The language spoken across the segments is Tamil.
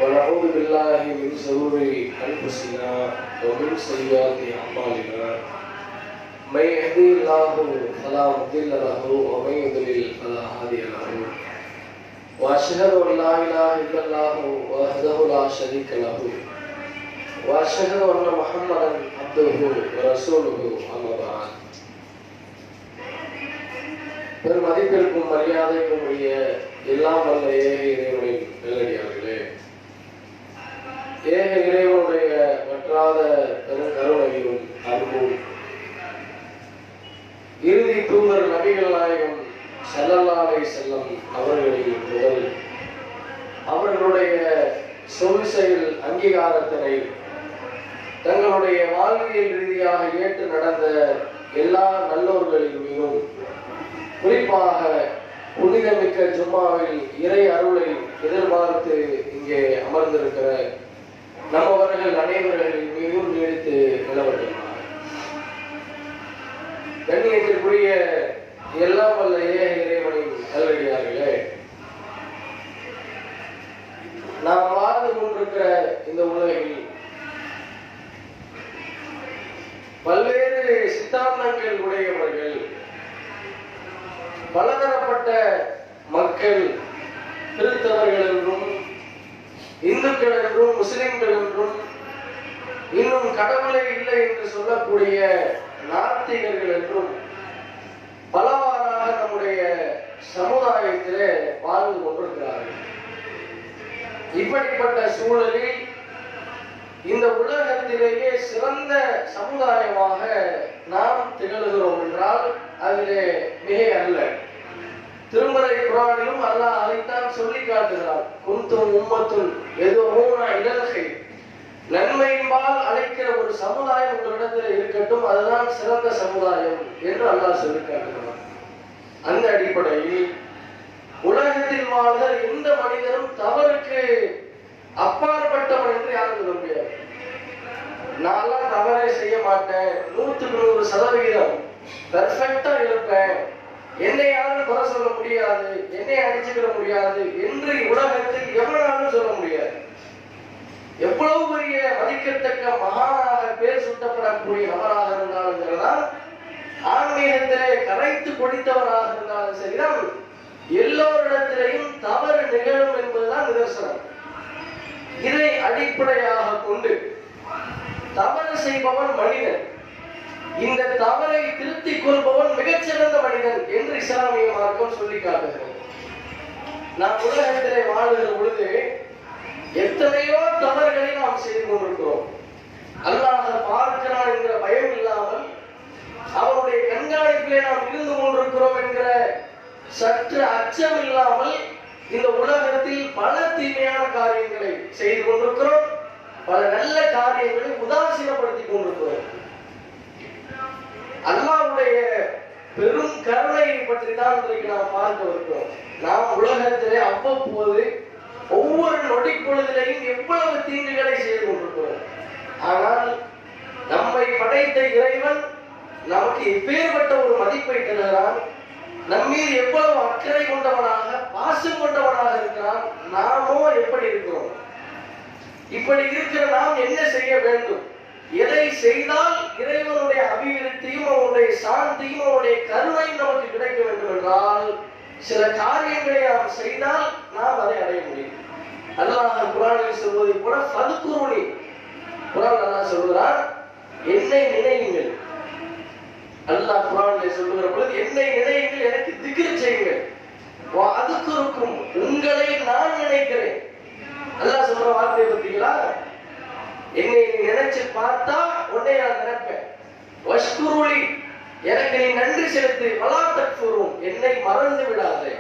ونعوذ بالله من شرور أنفسنا ومن سيئات أعمالنا من يهده الله فلا مضل له ومن يضلل فلا هادي له وأشهد أن لا إله إلا الله وحده لا شريك له وأشهد أن محمدا عبده ورسوله أما بعد பெருமதிப்பிற்கும் மரியாதைக்கும் உரிய எல்லாம் வல்ல ஏக இறைவனின் நல்லடியார்களே, ஏக இறைவனுடைய வற்றாத பெருங்கருணையும் அன்பும் இறுதி தூதர் நபிகள் நாயகம் ஸல்லல்லாஹு அலைஹி வஸல்லம் அவர்களின் முதல் அவர்களுடைய சொல் செயல் அங்கீகாரத்தினை தங்களுடைய வாழ்வியல் ரீதியாக ஏற்று நடந்த எல்லா நல்லோர்களின் மீதும், குறிப்பாக புனிதமிக்க ஜும்மாவில் இறை அருளை எதிர்பார்த்து இங்கே அமர்ந்திருக்கிற நம்மவர்கள் அனைவர்களின் மீதும் நீடித்து நிலவட்டுள்ளார். கண்ணியத்திற்குரிய எல்லாம் வல்ல ஏக இறைவனின் நல்லடியார்களே, நாம் வாழ்ந்து கொண்டிருக்கிற இந்த உலகில் பல்வேறு சித்தாந்தங்கள் உடையவர்கள், பலதரப்பட்ட மக்கள், கிறிஸ்தவர்கள் என்றும் இந்துக்கள் என்றும் முஸ்லிம்கள் என்றும் இன்னும் கடவுளே இல்லை என்று சொல்லக்கூடிய நாத்திகர்கள் என்றும் பலவாறாக நம்முடைய சமுதாயத்திலே வாழ்ந்து கொண்டிருக்கிறார்கள். இப்படிப்பட்ட சூழலில் இந்த உலகத்திலேயே சிறந்த சமுதாயமாக நாம் திகழ்கிறோம் என்றால் அதிலே மிக அல்ல. திருமறை குர்ஆனிலும் அல்லாஹ் அதைத்தான் சொல்லி காட்டுகிறார். குன்தும் உம்மத்துன் யதுஊன இலல் கைர், நன்மையின்பால் அழைக்கிற ஒரு சமுதாயம் உங்களிடத்தில் இருக்கட்டும், அதுதான் சிறந்த சமுதாயம் என்று அல்லாஹ் சொல்லி காட்டுகிறார். அந்த அடிப்படையில் உலகத்தில் வாழ்கிற எந்த மனிதனும் தவறுக்கு அப்பாற்பட்டவன் என்று யாரும் சொல்ல முடியாது. நான் தவறே செய்ய மாட்டேன், 100% பெர்ஃபெக்டா இருப்பேன், என்னை யாரும் குறை சொல்ல முடியாது, என்னை அடிச்சுக்கிற முடியாது என்று உலகத்தில் எவனாலும் சொல்ல முடியாது. எவ்வளவு பெரிய மதிக்கத்தக்க மகானாக பேர் சுட்டப்படக்கூடிய நபராக இருந்தாலும் சரிதான், ஆன்மீகத்திலே கரைத்து கொடித்தவராக இருந்தாலும் சரிதான், எல்லோரிடத்திலையும் தவறு நிகழும் என்பதுதான் நிதர்சனம். இதை அடிப்படையாக கொண்டு தவறு செய்பவன் மனிதன், இந்த தவறை திருத்திக் கொள்பவன் மிகச்சிறந்த மனிதன் என்று இஸ்லாமிய மார்க்கம் சொல்லி காட்டுகிறது. நாம் உலகத்திலே வாழுகிற பொழுது எத்தனையோ தவறுகளை நாம் செய்து கொண்டிருக்கிறோம். அல்லாஹ் பார்க்கிறான் என்கிற பயம் இல்லாமல் அவனுடைய கண்காணிப்பிலே நாம் இருந்து கொண்டிருக்கிறோம் என்கிற சற்று அச்சம் இல்லாமல் இந்த உலகத்தில் பல தீமையான காரியங்களை செய்து கொண்டிருக்கிறோம், பல நல்ல காரியங்களை உதாசீனப்படுத்திக் கொண்டிருக்கிறோம். அல்லாஹ்வுடைய பெரும் கருணையை பற்றி தான் இன்றைக்கு நாம் பார்க்க இருக்கிறோம். நாம் உலகத்திலே அவ்வப்போது ஒவ்வொரு நொடி பொழுதிலையும் எவ்வளவு தீங்குகளை செய்து கொண்டிருக்கிறோம். ஆனால் நம்மை படைத்த இறைவன் நமக்கு எப்பேற்பட்ட ஒரு மதிப்பை தருகிறான், நம்மீது எவ்வளவு அக்கறை கொண்டவனாக பாசம் கொண்டவனாக இருக்கிறான். நாமோ எப்படி இருக்கிறோம்? இப்படி இருக்கிற நாம் என்ன செய்ய வேண்டும்? எதை செய்தால் இறைவனுடைய அபிவிருத்தியும் அவனுடைய சாந்தியும் அவனுடைய கருணையும் நமக்கு கிடைக்க வேண்டும் என்றால், சில காரியங்களை நாம் செய்தால் நாம் அதை அடைய முடியும். அல்லாஹ் குர்ஆனில் சொல்வதை போல ஃபதுகுருனி, குர்ஆன் அல்லாஹ் சொல்கிறார், என்னை நினையுங்கள். அல்லாஹ் குர்ஆனில் சொல்லுகிற பொழுது என்னை நினையுங்கள், எனக்கு திக்ர் செய்யுங்கள். அதுக்குருக்கும், உங்களை நான் நினைக்கிறேன். அல்லாஹ் சொல்ற வார்த்தை பார்த்தீங்களா? என்னை நீ நினைச்சு பார்த்தா உன்னை நான் நினைப்பேன். வஷ்குருலி, எனக்கு நீ நன்றி செலுத்து. வலா தக்ஃபுரும், என்னை மறந்து விடாதே.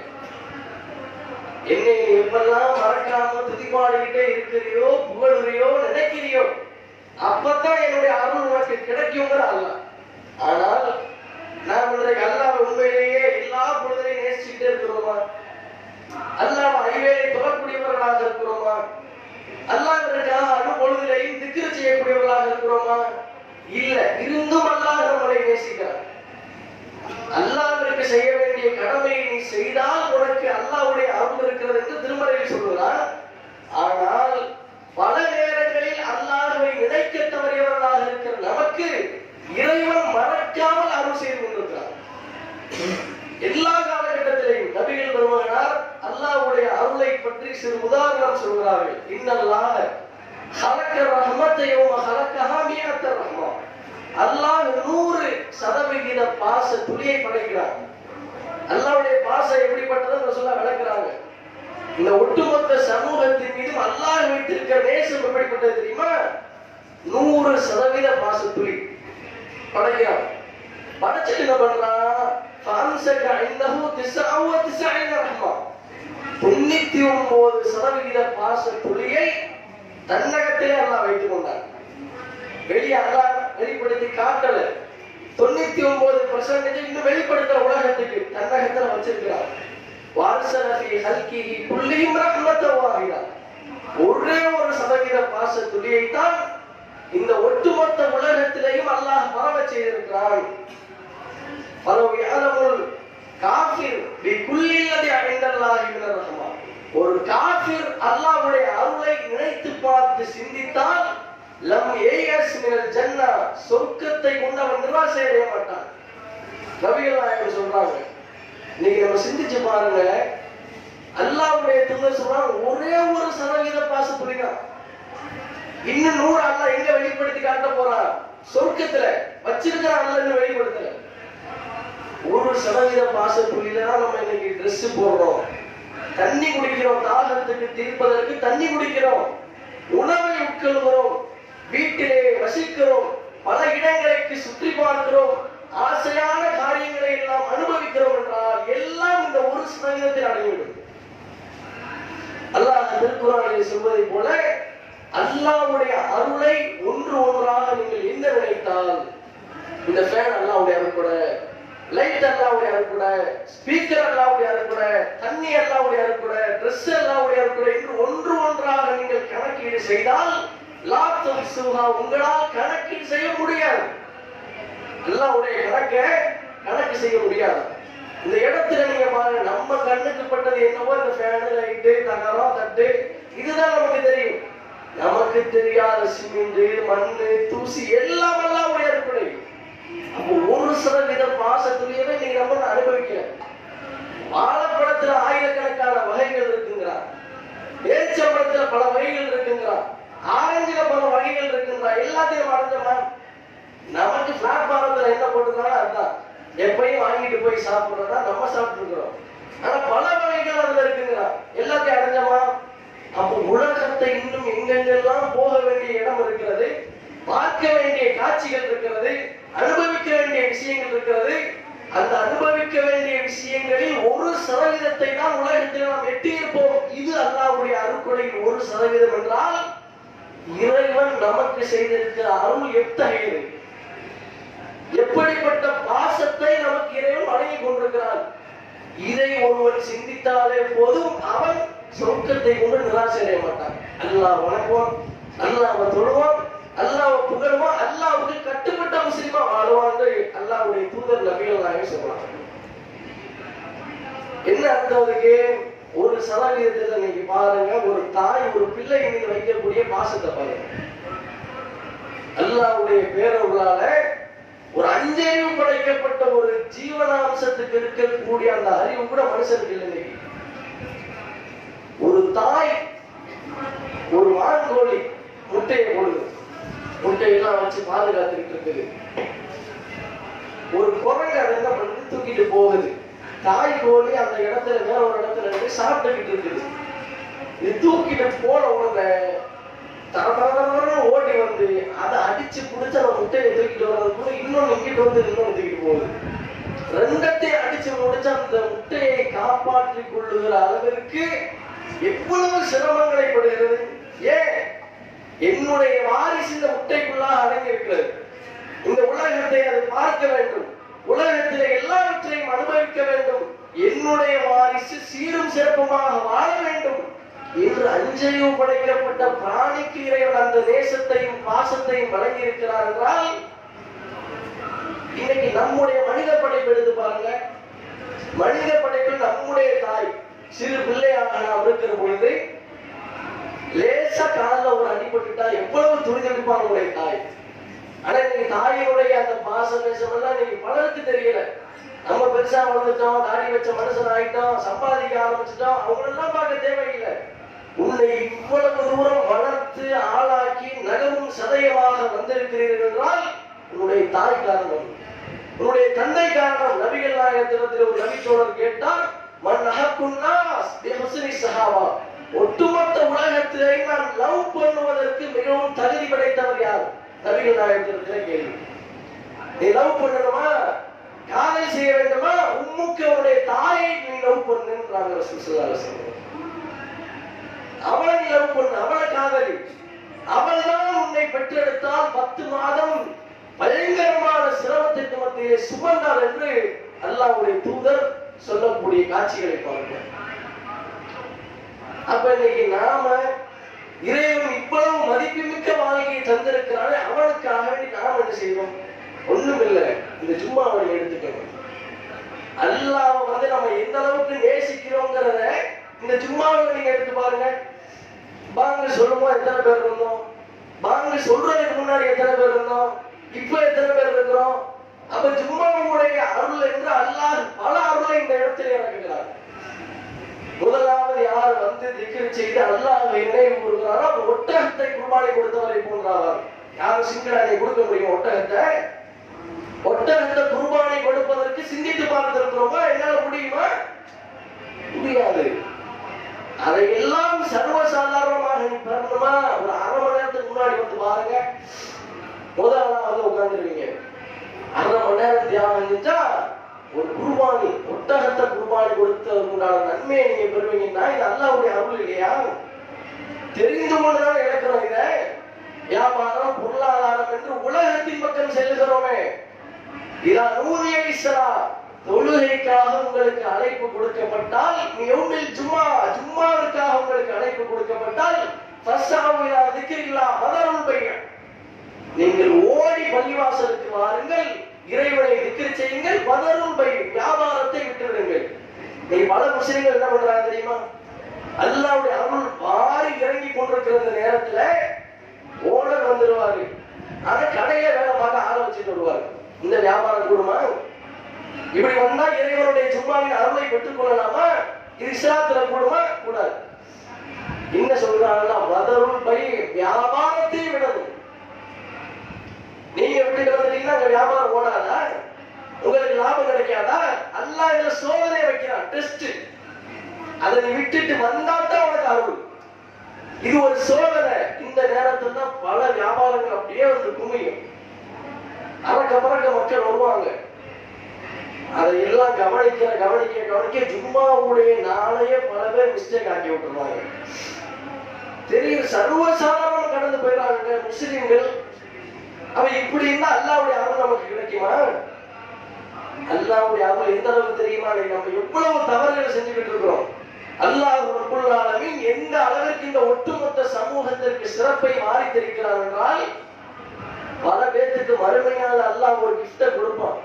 என்னை நீ எப்பெல்லாம் மறக்காம துதிபாடிக்கிட்டே இருக்கிறியோ, புகழுறியோ, நினைக்கிறியோ, அப்பதான் என்னுடைய அருள் உனக்கு கிடைக்குங்கிற அல்லாஹ். ஆனால் நாம் இன்றைக்கு அல்லாஹ் உண்மையிலேயே எல்லா பொழுதையும் நேசிச்சுட்டே இருக்கிறோமா? அல்லாஹ் ஐவேளை தொழக்கூடியவர்களாக இருக்கிறோமா? அல்லாஹ்விற்காக அனுபொழுதிலையும் திக்ர் செய்யக்கூடியவர்களாக இருக்கிறோமா? இல்ல. இருந்தும் அல்லாஹ் நம்மளை நேசிக்கிறார். அல்லாஹ்விற்கு செய்ய வேண்டிய கடமையை நீ செய்தால் உனக்கு அல்லாஹ்வுடைய அருள் இருக்கிறது என்று திருமறையில் சொல்கிறார். ஆனால் பல நேரங்களில் அல்லாஹ்வை நினைக்க தவறியவர்களாக இருக்கிற நமக்கு இறைவன் மறக்காமல் அருள் செய்து கொண்டிருக்கிறார். எல்லா காலகட்டத்திலையும் நபிகள் பெருமகனார் அல்லாஹ்வுடைய அருளை பற்றி சிறு உதாரணம் சொல்கிறார்கள். இன்னல்லாஹ ஹலக்க ரஹ்மத யௌம ஹலக்கஹா மியத ரஹ்மா. அல்லாஹ் 100% பாச துளியை படைக்கிறார். அல்லாஹ்வுடைய பாசம் எப்படிப்பட்டதுன்னு ரசூலுல்லாஹ் விளக்குறாங்க. இந்த ஒட்டுமொத்த சமூகத்தின் மீதும் அல்லாஹ் வைத்திருக்கிற நேசம் எப்படிப்பட்டது தெரியுமா? 100% பாச துளி படைக்கிறான். படைச்சிட்டு என்ன பண்றான்? 99% பாச துளியை தன்னகத்திலே அல்லாஹ் வைத்துக் கொண்டார். வெளியே அல்லாஹ் வெளிப்படுத்தி காட்டல. 99% இன்னும் வெளிப்படுத்துற உலகத்துக்கு தன்னகத்துல வச்சிருக்கிறார். ஒரே ஒரு சதவீத பாச துளியை தான் இந்த ஒட்டுமொத்த உலகத்திலேயும் அல்லாஹ் பரவ செய்திருக்கிறான். ஒரு காஃபிர் அல்லாஹ்வுடைய அருளை நினைத்து பார்த்து சிந்தித்தால் லம் ஏயஸ் மினல் ஜன்னா, சொர்க்கத்தை கொண்டு அவன் நிராசை அடைய மாட்டான். நபிகள் நாயகம் சொல்றாங்க. நீங்க நம்ம சிந்திச்சு பாருங்க, அல்லாஹ்வுடைய தூதர் சொல்றாங்க ஒரே ஒரு சதவீத பாச துளிதான். இன்னும் 100 அல்லாஹ் எங்க வெளிப்படுத்தி காட்ட போறான்? சொர்க்கத்துல வச்சிருக்கிற அல்லாஹ் இன்னும் வெளிப்படுத்தல. 1% பாச துளியில தான் நம்ம இன்னைக்கு ட்ரெஸ் போடுறோம், தண்ணி குடிக்கிறோம், தாகத்துக்கு தீர்ப்பதற்கு தண்ணி குடிக்கிறோம், உணவை உட்கொள்கிறோம், வீட்டிலே வசிக்கிறோம், பல இடங்களுக்கு சுற்றி பார்க்கிறோம், ஆசையான காரியங்களை எல்லாம் அனுபவிக்கிறோம் என்றால் எல்லாம் இந்த 1% அடைந்துவிடும். அல்லாஹ் திருக்குர்ஆனிலே சொல்வதை போல அல்லாஹ்வுடைய அருளை ஒன்று ஒன்றாக நீங்கள் என்ன நினைத்தால், இந்த ஃபேன் அல்லாஹ்வுடைய அருள் கூட, லைட் அல்லாஹ்வுடைய அருள் கூட, ஸ்பீக்கர் அல்லாஹ்வுடைய அருள் கூட, தண்ணி அல்லாஹ்வுடைய அருள் கூட, Dress அல்லாஹ்வுடைய அருள் கூட என்று ஒன்று ஒன்றாக நீங்கள் கணக்கீடு செய்தால் லா துஹ்ஸூஹா, உங்களால் கணக்கீடு செய்ய முடியாது. அல்லாஹ்வுடைய கணக்கு செய்ய முடியாது. இந்த இடத்துல நீங்க பாருங்க, நம்ம கண்ணுக்கு பட்டது என்னவோ இந்த ஃபேன், லைட், தகரம், தட்டு, இதுதான் நமக்கு தெரியும். நமக்கு தெரியாத சிமெண்ட், மண்ணு, தூசி எல்லாம் அல்லாஹ்வுடைய அருள். அப்போ 1% பாசத்துலயே நீங்க நம்ம அனுபவிக்கல. வாழைப்பழத்துல ஆயிரக்கணக்கான வகைகள் இருக்குங்கிறார், பேரிச்சம்பழத்துல பல வகைகள் இருக்குங்கிறார், ஆரஞ்சுல பல வகைகள் இருக்குங்கிறார். எல்லாத்தையும் அடைஞ்சமா நமக்கு பிளாட்பாரத்துல என்ன போட்டுருக்காலும் அதுதான் எப்பயும் வாங்கிட்டு போய் சாப்பிடுறதா நம்ம சாப்பிட்டு இருக்கிறோம். ஆனா பல வகைகள் அதுல இருக்குங்கிறார். எல்லாத்தையும் அடைஞ்சமா? அப்போ உலகத்தை இன்னும் எங்கெங்கெல்லாம் போக வேண்டிய இடம் இருக்கிறது, பார்க்க வேண்டிய காட்சிகள் இருக்கிறது, அனுபவிக்க வேண்டிய விஷயங்கள் இருக்கிறது. அந்த அனுபவிக்க வேண்டிய விஷயங்களில் 1% தான் உலகத்தில் நாம் எட்டியிருப்போம். இது அல்லாஹ்வுடைய அருள்கொடையில் 1% என்றால் இறைவன் நமக்கு செய்திருக்கிற அருள் எத்தகையது, எப்படிப்பட்ட பாசத்தை நமக்கு இறைவன் வழங்கி கொண்டிருக்கிறான். இதை ஒருவன் சிந்தித்தாலே போதும், அவன் சொர்க்கத்தை கொண்டு நிராசை அடைய மாட்டான். அல்லாஹ் வணங்குவான், அல்லாஹ்வை தொழுவான், அல்லாஹ்வை புகழ்வான், அல்லாஹ்வுக்கு கட்டுப்பட்ட முஸ்லிமா வாழ்வான்னு அல்லாஹ்வுடைய தூதர் நபிகள் நாயகம் சொல்றாங்க. என்ன அர்த்தம் அதுக்கு? 1% நீங்க பாருங்க, ஒரு தாய் ஒரு பிள்ளை மீது வைக்கக்கூடிய பாசத்தை பாருங்க. அல்லாஹ்வுடைய பேரருளால ஒரு அஞ்சறிவு படைக்கப்பட்ட ஒரு ஜீவனாம்சத்துக்கு இருக்கக்கூடிய அந்த அறிவு கூட மனுஷனுக்கு இல்லை. ஒரு தாய் ஒரு வான்கோழி முட்டையை போடுது, முட்டையெல்லாம் வச்சு பாதுகாத்துக்கிட்டு இருக்குது. ஒரு குரங்கு அதை என்ன பண்ணுது, தூக்கிட்டு போகுது. தாய் கோழி அந்த இடத்துல வேற ஒரு இடத்துல இருந்து சாப்பிட்டுக்கிட்டு இருக்குது. இது தூக்கிட்டு போன உடனே தரதரன்னு ஓடி வந்து அதை அடிச்சு புடிச்சு அந்த முட்டையை தூக்கிட்டு வர்றதுக்குள்ள இன்னொன்னு இங்கிட்டு வந்து இன்னொன்னு தூக்கிட்டு போகுது. ரெண்டத்தையும் அடிச்சு முடிச்சு அந்த முட்டையை காப்பாற்றிக் கொள்ளுகிற அளவிற்கு எவ்வளவு சிரமங்களை படுகிறது. ஏன்? என்னுடைய வாரிசு இந்த முட்டைக்குள்ளாக அடங்கி இருக்கிறது. இந்த உலகத்தை அது பார்க்க வேண்டும், உலகத்திலே எல்லாவற்றையும் அனுபவிக்க வேண்டும், என்னுடைய வாரிசு சீரும் சிறப்புமாக வாழ வேண்டும் என்று அஞ்சறிவு படைக்கப்பட்ட பிராணிக்கு இறைவன் அந்த நேசத்தையும் பாசத்தையும் வழங்கி இருக்கிறார் என்றால், இன்னைக்கு நம்முடைய மனித படைப்பு எடுத்து பாருங்க. மனித படைப்பில் நம்முடைய தாய் சிறு பிள்ளையாக நாம் இருக்கிற பொழுது காலில் ஒரு அடிபட்டுட்டா எவ்வளவு துணிஞ்செடுப்பாங்க உங்களுடைய தாய். ஆனா இன்னைக்கு தாயினுடைய அந்த பாசம் நேசம் எல்லாம் இன்னைக்கு பலருக்கு தெரியல. நம்ம பெருசா வளர்ந்துட்டோம், தாடி வச்ச மனுஷன் ஆயிட்டோம், சம்பாதிக்க ஆரம்பிச்சிட்டோம், அவங்களெல்லாம் பார்க்க தேவையில்லை. உன்னை இவ்வளவு தூரம் வளர்த்து ஆளாக்கி நகமும் சதயமாக வந்திருக்கிறீர்கள் என்றால் உன்னுடைய தாய் காரணம், உன்னுடைய தந்தை காரணம். நபிகள் நாயகத்திடத்தில் ஒரு நபித்தோழர் கேட்டார், மன் அஹக்குன்னாஸ் பிஹுஸ்னி ஸஹாபா, ஒட்டுமொத்த உலகத்திலே நான் லவ் பண்ணுவதற்கு மிகவும் தகுதி படைத்தவர் யார்? நபிகள் நாயகத்திடத்திலே கேள்வி. நீ லவ் பண்ணணுமா, காதல் செய்ய வேண்டுமா, உம்முக்கு அவருடைய தாயை நீ லவ் பண்ணுன்றாங்க ரசூல் ஸல்லல்லாஹு அலைஹி வஸல்லம். அவளை நீ லவ் பண்ணு, அவளை காதலி. அவள் தான் உன்னை பெற்றெடுத்தால் 10 மாதம் பயங்கரமான சிரமத்திற்கு மத்தியே சுமந்தார் என்று அல்லாஹ்வுடைய தூதர் சொல்லக்கூடிய காட்சிகளை பாருங்க. அப்ப இன்னைக்கு நாம இறைவன் இவ்வளவு மதிப்புமிக்க வாழ்க்கையை தந்திருக்கிறாரு, அவனுக்காக வேண்டி நாம் என்ன செய்வோம்? ஒண்ணும் இல்லை. இந்த ஜும்மாவை எடுத்துக்கணும். அல்லாஹ் வந்து நம்ம எந்த அளவுக்கு நேசிக்கிறோங்கிறத இந்த ஜும்மாவை நீங்க எடுத்து பாருங்க. பாங்க சொல்லும்போது எத்தனை பேர் இருந்தோம், பாங்க சொல்றதுக்கு முன்னாடி எத்தனை பேர் இருந்தோம், இப்ப எத்தனை பேர் இருக்கிறோம். அப்ப ஜும்மாவுடைய அருள் என்று அல்லாஹ் பல அருளை இந்த இடத்துல இறக்குகிறார். முதலாவது யார் வந்து திக்ர் செய்து அல்லாஹ்வை நினைவு கூறுகிறாரோ அவர் ஒட்டகத்தை குர்பானி கொடுத்தவரை போன்றார். யாரும் சிங்கடானை கொடுக்க முடியும்? ஒட்டகத்தை குர்பானி கொடுப்பதற்கு சிந்தித்து பார்த்திருக்கிறோமா? என்னால முடியுமா? முடியாது. அதையெல்லாம் சர்வசாதாரணமாக நீ பண்ணணுமா? ஒரு அரை மணி நேரத்துக்கு முன்னாடி வந்து பாருங்க, முதல் வந்து உட்கார்ந்துருவீங்க. அரை மணி நேரம் தியானம் செஞ்சா ஒரு குர்பானி, ஒட்டகத்தை குர்பானி கொடுத்ததுக்குண்டான நன்மையை நீங்க பெறுவீங்கன்னா இது அல்லாஹ்வுடைய அருள் இல்லையா? தெரிந்து கொண்டுதான் இழக்கிறோம். இத வியாபாரம் பொருளாதாரம் என்று உலகத்தின் பக்கம் செல்லுகிறோமே. இதா நூதிய லிஸ்ஸலா, தொழுகைக்காக உங்களுக்கு அழைப்பு கொடுக்கப்பட்டால், யௌமில் ஜும்மா, ஜும்மாவுக்காக உங்களுக்கு அழைப்பு கொடுக்கப்பட்டால், ஃபஸ்ஸாவு இலா திக்ரில்லாஹ் வதருல் பைஅ, நீங்கள் ஓடி பள்ளிவாசலுக்கு வாருங்கள், இறைவனை திக்ர் செய்யுங்கள், வதருல் பைஅ, வியாபாரத்தை விட்டுவிடுங்கள். நீ பல முஸ்லிம்கள் என்ன பண்றாங்க தெரியுமா? அல்லாஹ்வுடைய அருள் வாரி இறங்கி கொண்டிருக்கிற நேரத்துல ஓனர் வந்துருவாரு, ஆனா கடையில வேலை பார்க்க ஆள வச்சுட்டு வருவாரு. இந்த வியாபாரம் கூடுமா? இப்படி வந்தா இறைவனுடைய ஜும்மாவின் அருளை பெற்றுக் கொள்ளலாமா? இது இஸ்லாத்துல கூடுமா? கூடாது. என்ன சொல்றாங்கன்னா வதருல் பை, வியாபாரத்தை விடணும். நீங்க விட்டுட்டு வந்துட்டீங்கன்னா அங்க வியாபாரம் ஓடாதா? உங்களுக்கு லாபம் கிடைக்காதா? அல்லாஹ் இதுல சோதனை வைக்கிறான், டெஸ்ட். அதை நீ விட்டுட்டு வந்தாதான் உனக்கு அருள். இது ஒரு சோதனை. இந்த நேரத்துல தான் பல வியாபாரங்கள் அப்படியே வந்து குமியும். அறக்க மக்கள் வருவாங்க. அதையெல்லாம் கவனிக்க ஜும்மாவுடைய நாளையே பல பேர் மிஸ்டேக் ஆக்கி விட்டுருவாங்க. தெரியும், சர்வசாதாரணம் கடந்து போயிடறாங்க முஸ்லிம்கள். அவ இப்படி இருந்தா அல்லாஹ்வுடைய அருள் நமக்கு கிடைக்குமா? அல்லாஹ்வுடைய அருள் எந்த அளவுக்கு தெரியுமா? நம்ம எவ்வளவு தவறுகளை செஞ்சுக்கிட்டு இருக்கிறோம். அல்லாஹ் ரப்புல் ஆலமீன் எந்த அளவிற்கு இந்த ஒட்டுமொத்த சமூகத்திற்கு சிறப்பை மாறித்திருக்கிறார் என்றால், பல பேருக்கு மறுமையால் அல்லாஹ் ஒரு கிஃப்ட கொடுப்பான்.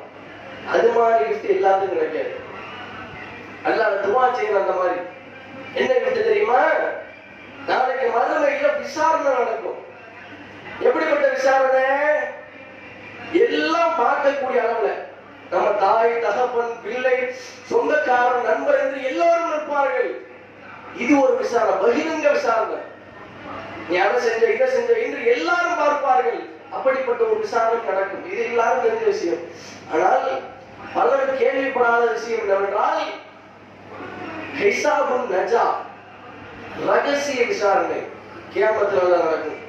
அது மாதிரி கிஃப்ட் எல்லாத்துக்கும் கிடைக்காது. அல்லாஹ் துஆ செய்யணும். அந்த மாதிரி என்ன கிஃப்ட் தெரியுமா? நாளைக்கு மறுமையில விசாரணை நடக்கும். எப்படிப்பட்ட விசாரணை? எல்லாம் பார்க்கக்கூடிய அளவுல நம்ம தாய், தகப்பன், பிள்ளை, சொந்தக்காரன், நண்பர் என்று எல்லோரும் இருப்பார்கள். இது ஒரு விசாரணை, பகிரங்க விசாரணை. நீ அதை செஞ்ச, இதை செஞ்ச என்று எல்லாரும் பார்ப்பார்கள். அப்படிப்பட்ட ஒரு விசாரணை நடக்கும். இது எல்லாரும் தெரிஞ்ச விஷயம். ஆனால் பலரும் கேள்விப்படாத விஷயம் என்னவென்றால், ஹிசாபுன் நஜா, ரகசிய விசாரணை கியாமத்துல நடக்கும்.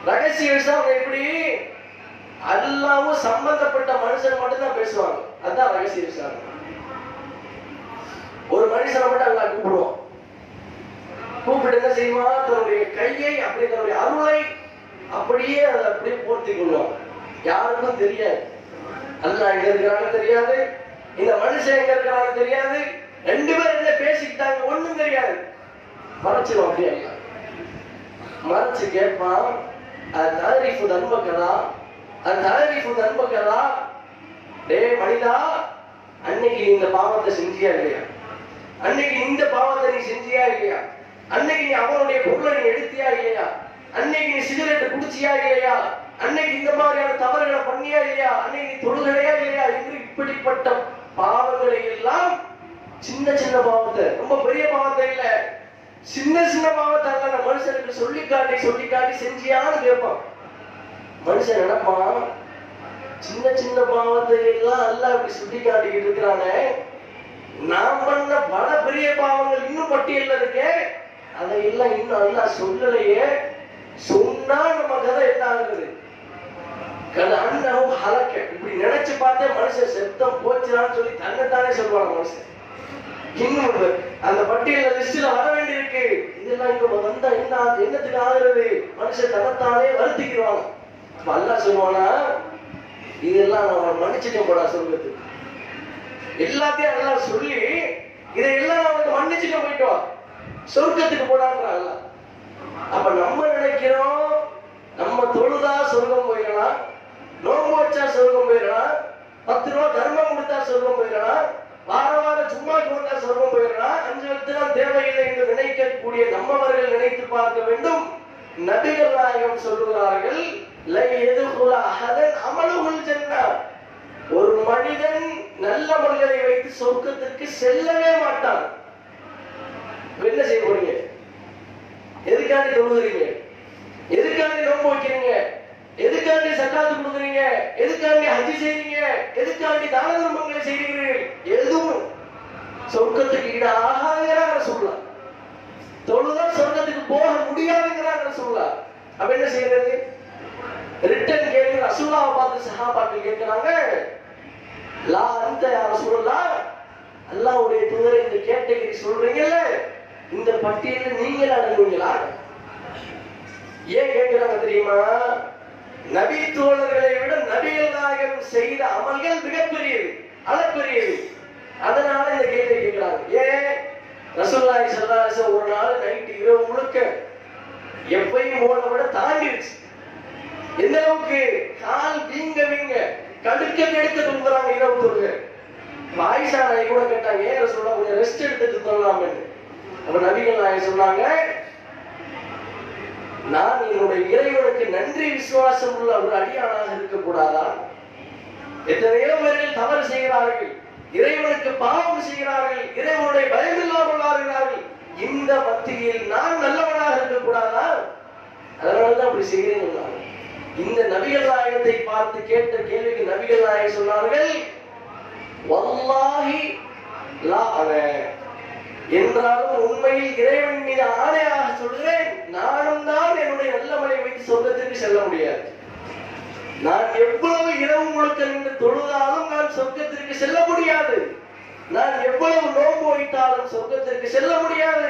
ரகசிய விசாரணை எப்படி? அல்லாஹ்வும் சம்பந்தப்பட்ட மனுஷன் மட்டும் தான் பேசுவாங்க. அதுதான் ரகசிய விசாரணை. ஒரு மனுஷனை மட்டும் அல்லாஹ் கூப்பிடுவான். கூப்பிட்டு என்ன செய்வான்? தன்னுடைய கையை, அப்படி தன்னுடைய அருளை அப்படியே அதை அப்படியே போர்த்தி கொள்வான். யாருக்கும் தெரியாது. அல்லாஹ் எங்க இருக்கிறான்னு தெரியாது, இந்த மனுஷன் எங்க இருக்கிறான்னு தெரியாது, ரெண்டு பேரும் என்ன பேசிக்கிட்டாங்க ஒண்ணும் தெரியாது. மறைச்சிடும். அப்படியே மறைச்சு கேட்பான், அது தாரிஃபு நண்பக்கதா, அது தாரிஃபு நண்பக்கதா. டே மனிதா, அன்னைக்கு இந்த பாவத்தை செஞ்சியா இல்லையா? அன்னைக்கு இந்த பாவத்தை நீ செஞ்சியா இல்லையா? அன்னைக்கு நீ அவனுடைய பொருளை நீ எடுத்தியா இல்லையா, அன்னைக்கு நீ சிகரெட் குடிச்சியா இல்லையா, அன்னைக்கு இந்த மாதிரியான தவறுகளை பண்ணியா இல்லையா, அன்னைக்கு நீ தொழுகையா இல்லையா என்று இப்படிப்பட்ட பாவங்களை எல்லாம் சின்ன சின்ன பாவத்தை, ரொம்ப பெரிய பாவத்தை இல்ல, சின்ன சின்ன பாவத்தை அந்த மனுஷனுக்கு சொல்லி காட்டி செஞ்சியான்னு கேட்பான். மனுஷன் நினைப்பான் சின்ன சின்ன பாவத்தை எல்லாம் அல்ல அப்படி சுட்டி காட்டிக்கிட்டு இருக்கிறானே, நான் பண்ண பல பெரிய பாவங்கள் இன்னும் பட்டியல்ல இருக்கே, அதையெல்லாம் இன்னும் அல்ல சொல்லலையே, சொன்னா நம்ம கதை என்ன ஆகுது, கதை அண்ணவும் ஹலக்க இப்படி நினைச்சு பார்த்தே மனுஷன் செத்தம் போச்சுடான்னு சொல்லி தன்னைத்தானே சொல்லுவாங்க மனுஷன். இன்னும் அந்த பட்டியல லிஸ்ட்ல வர வேண்டி இருக்கு, இதெல்லாம் இங்க வந்தா என்ன என்னத்துக்கு ஆகுறது, மனுஷன் தன்னைத்தானே வருத்திக்கிறாங்க. அல்லாஹ் சொல்லுவானா, இதெல்லாம் நான் மன்னிச்சுட்டேன் போடா சொர்க்கத்துக்கு, எல்லாத்தையும் எல்லாம் சொல்லி இதையெல்லாம் அவனுக்கு மன்னிச்சுட்டு போயிட்டோம் சொர்க்கத்துக்கு போடான்றாங்க. அப்ப நம்ம நினைக்கிறோம் நம்ம தொழுதா சொர்க்கம் போயிடலாம், நோம்பு வச்சா சொர்க்கம் போயிடலாம், 10 ரூபா தர்மம் கொடுத்தா சொர்க்கம் போயிடலாம், வாரம் சும்மா கொடுத்தா சொர்க்கம் போயிடலாம், 5 வக்துலாம் தேவையில்லை என்று நினைக்கக்கூடிய நம்மவர்கள் நினைத்து பார்க்க வேண்டும். நபிகள் நாயகம் சொல்லுகிறார்கள், ஒரு மனிதன் நல்ல மனிதரை வைத்து சொர்க்கத்திற்கு செல்லவே மாட்டான். என்ன செய்ய போறீங்க, எதுக்காண்டி தொழுகிறீங்க, எதுக்காண்டி நோன்பு வைக்கிறீங்க, எதுக்காண்டி சக்காத்து கொடுக்குறீங்க, எதுக்காண்டி ஹஜ் செய்றீங்க, எதுக்காண்டி தான தர்மங்களை செய்கிறீர்கள், எதுவும் சொர்க்கத்துக்கு ஈடு ஆகாதுங்கிறாங்க சொல்லலாம். தொழுதா சொர்க்கத்துக்கு போக முடியாதுங்கிறாங்க சொல்லலாம். அப்ப என்ன செய்யறது, ரிட்டன் கேள்வி ரசூலுல்லாஹ் பார்த்து சஹாபாக்கள் கேட்கிறாங்க, லா அந்த யா ரசூலுல்லாஹ், அல்லாஹ்வுடைய தூதரை இந்த கேட்டகரி சொல்றீங்கல்ல, இந்த பட்டியலில் நீங்கள் அடங்குவீங்களா? ஏன் கேட்கிறாங்க தெரியுமா, நபி தோழர்களை விட நபிகள் நாயகம் செய்த அமல்கள் மிகப்பெரியது, அளப்பெரியது. அதனால இந்த கேள்வி கேட்கிறாங்க. ஏன் ரசூலுல்லாஹி ஸல்லல்லாஹு அலைஹி வஸல்லம் ஒரு நாள் நைட் இரவு முழுக்க எப்பையும் போல விட தாண்டிடுச்சு. எந்த அளவுக்கு, கால் வீங்க கடுக்க தூங்குறாங்க இரவு தொழுகை. ஆயிஷா நாயகி கூட கேட்டாங்க, ஏன் ரசூலுல்லாஹ் கொஞ்சம் ரெஸ்ட் எடுத்துட்டு தூங்கலாம்னு. அப்ப நபிகள் நாயகம் சொன்னாங்க, நான் என்னுடைய இறைவனுக்கு நன்றி விசுவாசம் உள்ள ஒரு அடியானாக இருக்கக்கூடாதா? எத்தனையோ பேர்கள் தவறு செய்கிறார்கள், இறைவனுக்கு பாவம் செய்கிறார்கள், இறைவனுடைய பயமில்லாமல் வாழ்கிறார்கள், இந்த மத்தியில் நான் நல்லவனாக இருக்கக்கூடாதா? அதனாலதான் அப்படி செய்கிறேன். இந்த நபிகள் நாயகத்தை பார்த்து கேட்ட கேள்விக்கு நபிகள் நாயகம் சொன்னார்கள், வல்லாஹி லா அன, என்றாலும் உண்மையில் இறைவன் மீது ஆணையாக சொல்கிறேன், நானும் தான் என்னுடைய நல்ல மலை வைத்து சொர்க்கத்திற்கு செல்ல முடியாது. நான் எவ்வளவு இரவு முழுக்க நின்று தொழுதாலும் நான் சொர்க்கத்திற்கு செல்ல முடியாது. நான் எவ்வளவு நோன்பு வைத்தாலும் சொர்க்கத்திற்கு செல்ல முடியாது.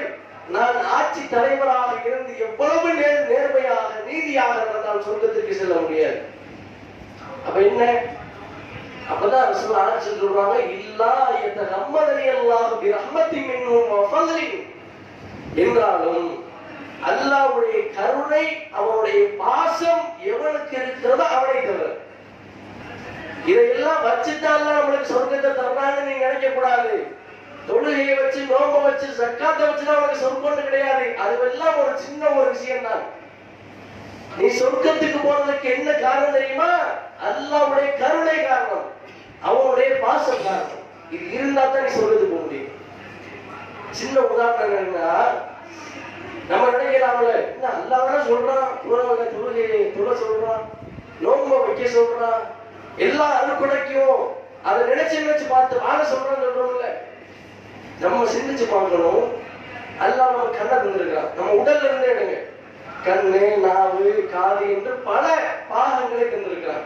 நான் ஆட்சி தலைவராக இருந்து எவ்வளவு நேர்மையாக நீதியாக நடந்தால் சொர்க்கத்திற்கு செல்ல முடியாது. அப்ப என்ன, அப்பதான் ரசூலுல்லாஹ் சொல்றாங்க, இல்லா யதகம்மதனி அல்லாஹு பிரஹ்மத்தின் மின்ஹு வ ஃபضலின், என்றாலும் அல்லாஹ்வுடைய கருணை அவனுடைய பாசம் எவனுக்கு இருக்கிறதோ அவனை தவிர. இதையெல்லாம் வச்சுட்டால நம்மளுக்கு சொர்க்கத்தை தர்றாங்கன்னு நீங்க நினைக்க கூடாது. தொழுகையை வச்சு நோம்பை வச்சு சக்காத்தை வச்சுதான் அவனுக்கு சொர்க்கம் கிடையாது. அதுவெல்லாம் ஒரு சின்ன ஒரு விஷயம் தான். நீ சொர்க்கத்துக்கு போறதுக்கு என்ன காரணம் தெரியுமா? அல்லாஹ்வுடைய கருணை காரணம், அவனுடைய பாசம் காரணம். இது இருந்தா தான் நீ சொர்க்கத்துக்கு போக முடியும். சின்ன உதாரணம் என்னன்னா, நம்ம நினைக்கலாம்ல, என்ன அல்லாஹ் சொல்றான், தொழுகையை தொழ சொல்றான், நோம்பை வைக்க சொல்றான், எல்லா அறுக்குடைக்கும் அதை நினைச்சு பார்த்து வாழ சொல்றான்னு சொல்றோம்ல. நம்ம சிந்திச்சு பார்க்கணும். அல்லாஹ் நம்ம கண்ணை தந்திருக்கிறான், நம்ம உடல்ல இருந்தே எடுங்க, கண்ணு நாவு காது என்று பல பாகங்களை தந்திருக்கிறான்.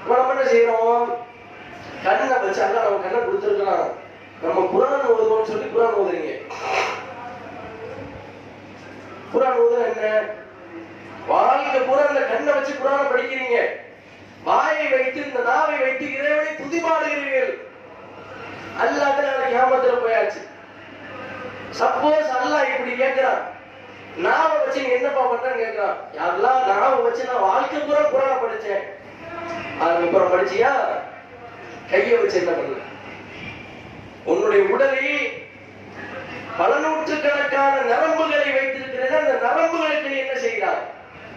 நம்ம என்ன செய்யறோம், கண்ணை வச்சு அல்லாஹ் நம்ம கண்ணை கொடுத்திருக்கிறான். நம்ம குர்ஆன் ஓதுவோம்னு சொல்லி குர்ஆன் ஓதுறீங்க. குர்ஆன் ஓதுனா என்ன, வாழ்க்கை பூரா இந்த கண்ணை வச்சு குர்ஆனை படிக்கிறீங்க, வாயை வைத்து இந்த நாவை வைத்து இறைவனை துதிபாடுகிறீர்கள். அல்லாஹ் நாளைக்கு கியாமத்துல போயாச்சு. சப்போஸ் அல்லாஹ் இப்படி கேட்கிறான், நாவை வச்சு நீ என்னப்பா பண்றன்னு கேட்கிறான். யாரெல்லாம் நாவை வச்சு நான் வாழ்க்கை பூரா குர்ஆனை படிச்சேன், அதுக்கப்புறம் படிச்சியா? கையை வச்சு என்ன பண்ண? உன்னுடைய உடலில் பல நூற்றுக்கணக்கான நரம்புகளை செய்தாய்?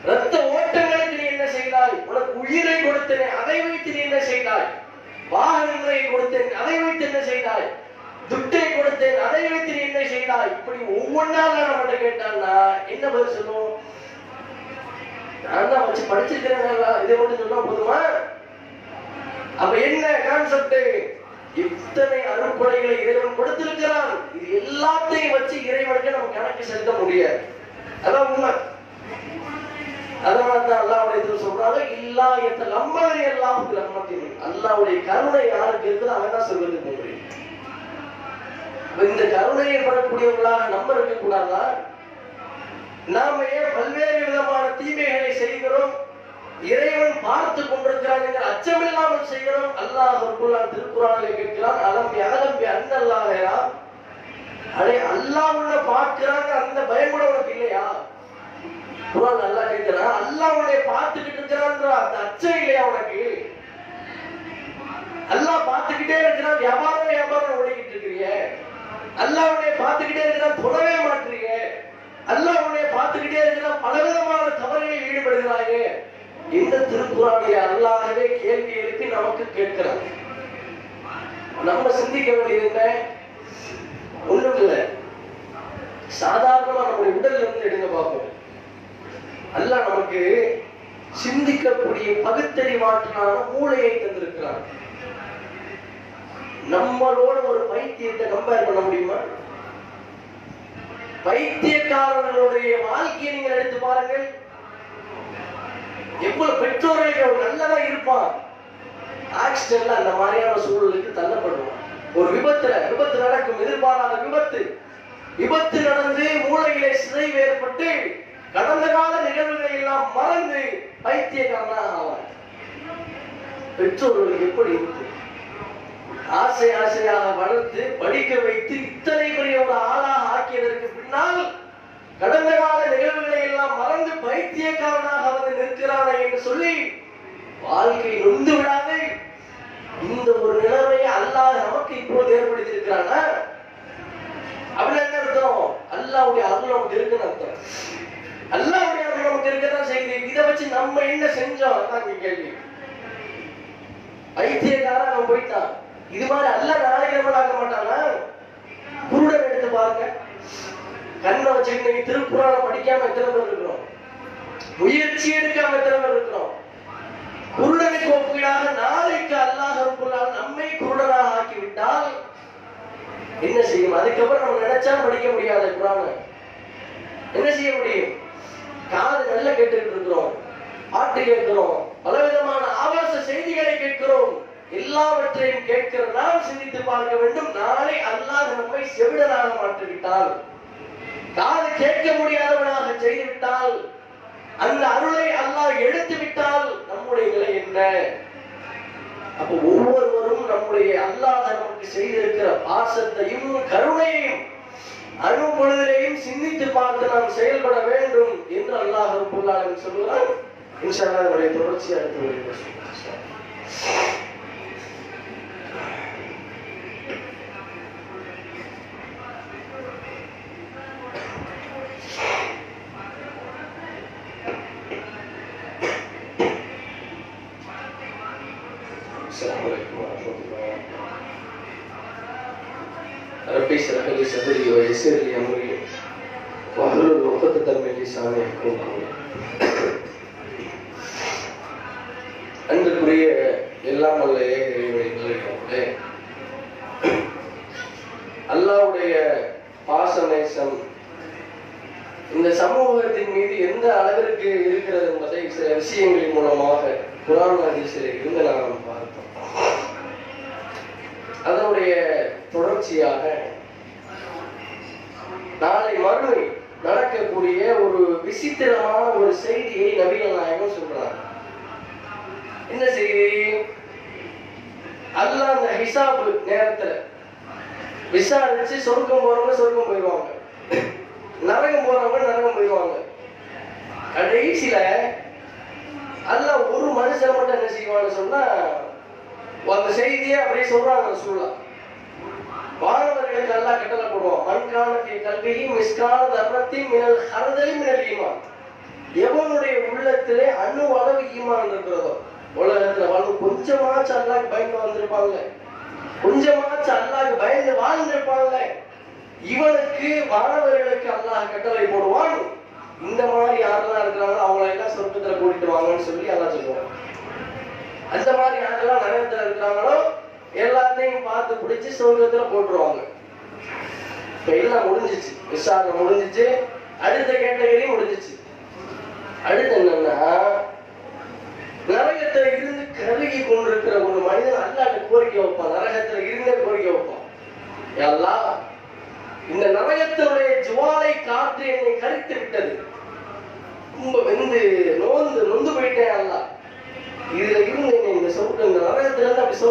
ரத்த ஓட்டங்களுக்கு நீ என்ன செய்தாய்? உனக்கு உயிரை கொடுத்தேனே, அதை வைத்து நீ என்ன செய்தாய்? வாகனங்களை கொடுத்தேன், அதை வைத்து என்ன செய்தாய்? துட்டை கொடுத்தேன், அதை வைத்து நீ என்ன செய்தாய்? இப்படி ஒவ்வொன்றாக நம்மகிட்ட கேட்டான்னா என்ன பதில் சொல்லுவோம்? நான் தான் வச்சு படிச்சிருக்கிறேன், இதை மட்டும் சொன்னா போதுமா? அப்ப என்ன கான்செப்ட்? இத்தனை அருட்கொடைகளை இறைவன் கொடுத்திருக்கிறான். இது எல்லாத்தையும் வச்சு இறைவனுக்கு நம்ம கணக்கு செலுத்த முடியாது. அதான் உண்மை. அதனால்தான் அல்லாஹ்வுடைய சொல்றாங்க, இல்லாயத்த லம்மதி அல்லாஹ்வுக்கு ரஹ்மத்தின். அல்லாஹ்வுடைய கருணை யாருக்கு இருக்குதோ அவன் தான் சொல்றதுக்கு முடியும். இந்த கருணையை பெறக்கூடியவர்களாக நம்ம இருக்க கூடாதா? நாம ஏன் பல்வேறு விதமான தீமைகளை செய்கிறோம்? இறைவன் பார்த்து கொண்டிருக்கிறான் என்ற அச்சமில்லாமல் செய்கிறோம். அல்லாஹ் திருக்குறானிலே கேட்கிறான், அலம்பி அலம்பி அன்னல்லாஹா, அடே அல்லாஹ் உன்னை பார்க்கிறாங்க, அந்த பயம் கூட உனக்கு இல்லையா? குர்ஆன் அல்லாஹ் கேட்கிறான், அல்லாஹ் உன்னை பார்த்துக்கிட்டு இருக்கிறான்ற அந்த அச்சம் இல்லையா உனக்கு? அல்லாஹ் பார்த்துக்கிட்டே இருக்கிறான், வியாபாரம் ஓடிக்கிட்டு இருக்கிறீங்க. அல்லாஹ் உன்னை பார்த்துக்கிட்டே இருக்கிறான், தொடவே மாட்டீங்க. அல்லாஹ் உன்னை பார்த்துக்கிட்டே இருக்கிறான், பலவிதமான தவறுகளில் ஈடுபடுகிறாங்க. இந்த திருக்குறானை அல்லாஹ்வே கேள்வி எழுப்பி நமக்கு கேட்கிறான். நம்ம சிந்திக்க வேண்டியது ஒண்ணும் இல்லை. சாதாரணமா நம்முடைய உடல்ல இருந்து எடுங்க பார்ப்போம். அல்லாஹ் நமக்கு சிந்திக்கக்கூடிய பகுத்தறிவாற்றலான மூளையை தந்திருக்கிறான். நம்மளோட ஒரு பைத்தியத்தை கம்பேர் பண்ண முடியுமா? பைத்தியக்காரர்களுடைய வாழ்க்கையை நீங்கள் எடுத்து பாருங்கள். எவ்வளவு பெற்றோர்கள் நல்லதா இருப்பான், ஆக்சிடென்ட்ல அந்த மாதிரியான சூழலுக்கு தள்ளப்படுவான். ஒரு விபத்து நடக்கும், எதிர்பாராத விபத்து நடந்து மூளையிலே சிதைவு ஏற்பட்டு கடந்த கால நிகழ்வுகளை எல்லாம் மறந்து பைத்தியக்காரனாக ஆவார். பெற்றோர்கள் எப்படி இருக்கு? ஆசையாக வளர்த்து படிக்க வைத்து இத்தனை பெரிய ஒரு ஆளாக ஆக்கியதற்கு பின்னால் கடந்த கால நிகழ்வுகளை எல்லாம் மறந்து பைத்தியக்காரனாக வந்து நிற்கிறானே என்று சொல்லி வாழ்க்கை நொந்து விடாது. இந்த ஒரு நிலைமையை அல்லாஹ் நமக்கு இப்போது ஏற்படுத்தி இருக்கிறானா? அப்படி என்ன அர்த்தம்? அல்லாஹ்வுடைய அருள் நமக்கு இருக்குன்னு அர்த்தம். அல்லாஹ்வுடைய அருள் நமக்கு இருக்கதான் செய்யுது. இதை வச்சு நம்ம என்ன செஞ்சோம் அதான் கேள்வி. பைத்தியக்காரன் அவன் போயிட்டான். இது மாதிரி அல்லாஹ் நாளைக்கு நம்ம ஆக்க மாட்டானா? குருடன் எடுத்து பாருங்க. கண்ணை வச்சுக்கிட்டு திருக்குறானை படிக்காம எத்தனை பேர் இருக்கிறோம்? முயற்சி எடுக்காம எத்தனை பேர் இருக்கிறோம்? குருடனுக்கு ஒப்பீடாக நாளைக்கு அல்லாஹ் நம்மை குருடனாக ஆக்கிவிட்டால் என்ன செய்யும்? அதுக்கப்புறம் நம்ம நினைச்சா படிக்க முடியாத குரானை என்ன செய்ய முடியும்? காது நல்ல கேட்டுக்கிட்டு இருக்கிறோம், பாட்டு கேட்கிறோம், பலவிதமான ஆபாச செய்திகளை கேட்கிறோம். எல்லாவற்றையும் கேட்கிற நாம் சிந்தித்து பார்க்க வேண்டும். நாளை அல்லாஹ் நம்மை செவிடனாக மாற்றிவிட்டால், காது கேட்க முடியாதவனாக செய்துவிட்டால், அந்த அருளை அல்லாஹ் எடுத்து விட்டால் நம்முடைய நிலை என்ன? அப்ப ஒவ்வொருவரும் நம்முடைய அல்லாஹ் நமக்கு செய்திருக்கிற பாசத்தையும் கருணையையும் அனுபொழுதிலையும் சிந்தித்து பார்த்து நாம் செயல்பட வேண்டும் என்று அல்லாஹ் ரப்பல் ஆலமீன் சொல்கிறான். இன்ஷா அல்லாஹ் நம்முடைய தொடர்ச்சி அடுத்து வருகிறது. ربي اشرح لي صدري ويسر لي امري واحلل عقدة من لساني يفقهوا قولي. அன்புக்குரிய எல்லாம் வல்ல இறைவனே, அல்லாஹ்வுடைய பாசநேசம் இந்த சமூகத்தின் மீது எந்த அளவிற்கு இருக்கிறது என்பதை சில விஷயங்களின் மூலமாக குர்ஆன் ஹதீஸில் இருந்து நாம் பார்த்தோம். அதனுடைய தொடர்ச்சியாக நாளை மறுமை நடக்கக்கூடிய ஒரு விசித்திரமான ஒரு செய்தியை நபிகள் நாயகம் சொல்றாங்க. என்ன செய்தி? அல்லாஹ் அந்த ஹிசாப் நேரத்துல விசாரிச்சு சொர்க்கம் போறவங்க சொர்க்கம் போயிடுவாங்க, நரகம் போறவங்க நரகம் போயிடுவாங்க. கடைசியில அல்லாஹ் ஒரு மனுஷன் மட்டும் என்ன செய்வான்னு சொன்னா அந்த செய்தியை அப்படியே சொல்றாங்க. சொல்லலாம் வானவர்களுக்கு அல்லாஹ் கட்டளை போடுவோம், மன்கான ஃபீ கல்பிஹி மிஸ்கால தர்ரத்தின் மினல் ஹர்தலி மினல் ஈமான். எவனுடைய உள்ளத்திலே அணு அளவு ஈமான் இருக்கிறதோ, உலகத்துல வாழ்ந்து கொஞ்சமாச்சு அல்லாஹ்க்கு பயந்து வந்திருப்பாங்க, கொஞ்சமாச்சு அல்லாஹ்க்கு பயந்து வாழ்ந்திருப்பாங்க, இவனுக்கு மாணவர்களுக்கு அல்லாஹ் கட்டளை போடுவான், இந்த மாதிரி யாரெல்லாம் இருக்கிறாங்களோ அவங்களை எல்லாம் சொர்க்கத்துல கூட்டிட்டு வாங்கன்னு சொல்லி அல்லாஹ் சொல்லுவாங்க. அந்த மாதிரி யாரெல்லாம் நரகத்துல இருக்கிறாங்களோ எல்லாத்தையும் பார்த்து பிடிச்சு சொர்க்கத்துல போட்டுருவாங்க. இப்ப எல்லாம் முடிஞ்சிச்சு, விசாரணை முடிஞ்சிச்சு, அடுத்த கேட்டகரி முடிஞ்சிச்சு. அடுத்து என்னன்னா, நரகத்துல இருந்து கருகி கொண்டிருக்கிற ஒரு மனிதன் அல்லாஹ்ட்ட கோரிக்கை வைப்பான், நரகத்துல இருந்தே கோரிக்கை வைப்பான், அல்லாஹ் இந்த நரகத்தினுடைய ஜுவாலை காற்று என்னை கரித்து விட்டது, ரொம்ப வெந்து நொந்து போயிட்டேன், அல்லாஹ் இதுல இருந்து என்னை இந்த நரகத்துல இருந்து அப்படி